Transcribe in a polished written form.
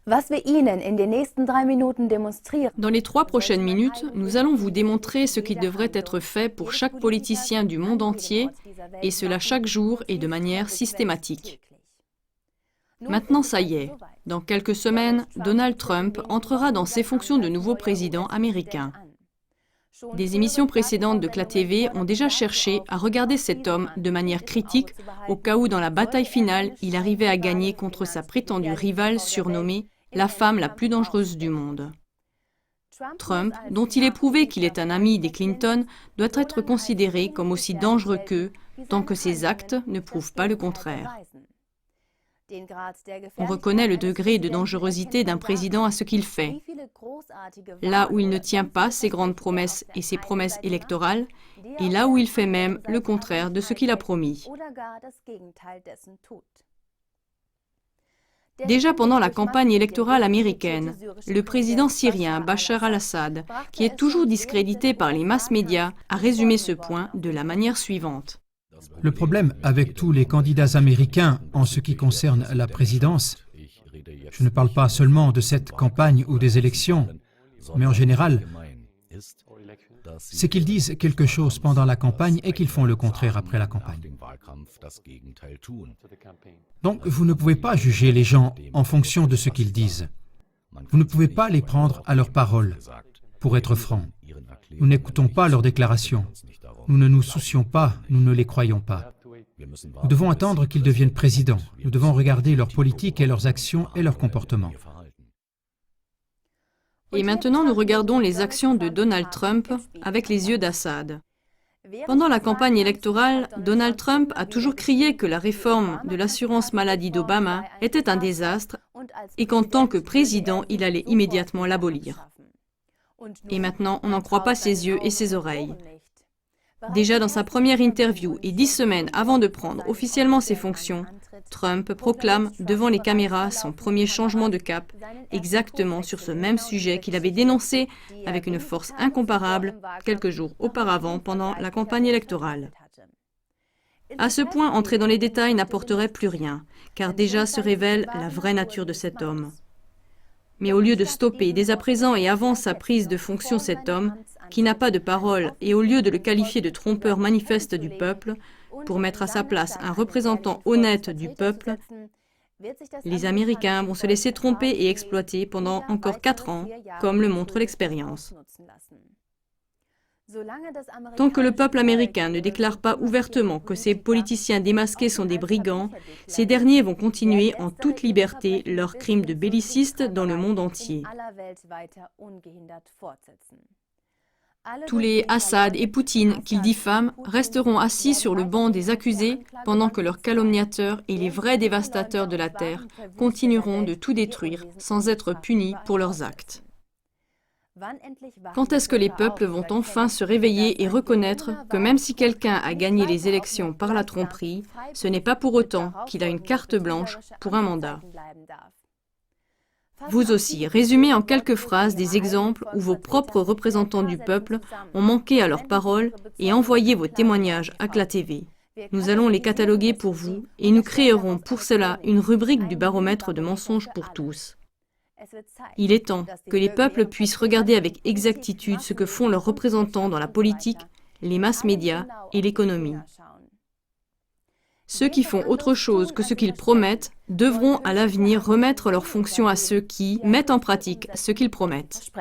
Dans les 3 prochaines minutes, nous allons vous démontrer ce qui devrait être fait pour chaque politicien du monde entier, et cela chaque jour et de manière systématique. Maintenant, ça y est, dans quelques semaines, Donald Trump entrera dans ses fonctions de nouveau président américain. Des émissions précédentes de CLA TV ont déjà cherché à regarder cet homme de manière critique au cas où dans la bataille finale, il arrivait à gagner contre sa prétendue rivale surnommée la femme la plus dangereuse du monde. Trump, dont il est prouvé qu'il est un ami des Clinton, doit être considéré comme aussi dangereux qu'eux, tant que ses actes ne prouvent pas le contraire. On reconnaît le degré de dangerosité d'un président à ce qu'il fait. Là où il ne tient pas ses grandes promesses et ses promesses électorales, et là où il fait même le contraire de ce qu'il a promis. Déjà pendant la campagne électorale américaine, le président syrien Bachar al-Assad, qui est toujours discrédité par les masses médias, a résumé ce point de la manière suivante. Le problème avec tous les candidats américains en ce qui concerne la présidence, je ne parle pas seulement de cette campagne ou des élections, mais en général, c'est qu'ils disent quelque chose pendant la campagne et qu'ils font le contraire après la campagne. Donc, vous ne pouvez pas juger les gens en fonction de ce qu'ils disent. Vous ne pouvez pas les prendre à leur parole. Pour être franc, nous n'écoutons pas leurs déclarations. Nous ne nous soucions pas, nous ne les croyons pas. Nous devons attendre qu'ils deviennent présidents. Nous devons regarder leur politique et leurs actions et leurs comportements. Et maintenant, nous regardons les actions de Donald Trump avec les yeux d'Assad. Pendant la campagne électorale, Donald Trump a toujours crié que la réforme de l'assurance maladie d'Obama était un désastre et qu'en tant que président, il allait immédiatement l'abolir. Et maintenant, on n'en croit pas ses yeux et ses oreilles. Déjà dans sa première interview et 10 semaines avant de prendre officiellement ses fonctions, Trump proclame devant les caméras son premier changement de cap, exactement sur ce même sujet qu'il avait dénoncé avec une force incomparable quelques jours auparavant pendant la campagne électorale. À ce point, entrer dans les détails n'apporterait plus rien, car déjà se révèle la vraie nature de cet homme. Mais au lieu de stopper dès à présent et avant sa prise de fonction cet homme, qui n'a pas de parole, et au lieu de le qualifier de trompeur manifeste du peuple, pour mettre à sa place un représentant honnête du peuple, les Américains vont se laisser tromper et exploiter pendant encore 4 ans, comme le montre l'expérience. Tant que le peuple américain ne déclare pas ouvertement que ces politiciens démasqués sont des brigands, ces derniers vont continuer en toute liberté leurs crimes de bellicistes dans le monde entier. Tous les Assad et Poutine qu'ils diffament resteront assis sur le banc des accusés pendant que leurs calomniateurs et les vrais dévastateurs de la terre continueront de tout détruire sans être punis pour leurs actes. Quand est-ce que les peuples vont enfin se réveiller et reconnaître que même si quelqu'un a gagné les élections par la tromperie, ce n'est pas pour autant qu'il a une carte blanche pour un mandat? Vous aussi, résumez en quelques phrases des exemples où vos propres représentants du peuple ont manqué à leurs paroles et envoyez vos témoignages à CLA TV. Nous allons les cataloguer pour vous et nous créerons pour cela une rubrique du baromètre de mensonges pour tous. Il est temps que les peuples puissent regarder avec exactitude ce que font leurs représentants dans la politique, les masses médias et l'économie. Ceux qui font autre chose que ce qu'ils promettent devront à l'avenir remettre leurs fonctions à ceux qui mettent en pratique ce qu'ils promettent.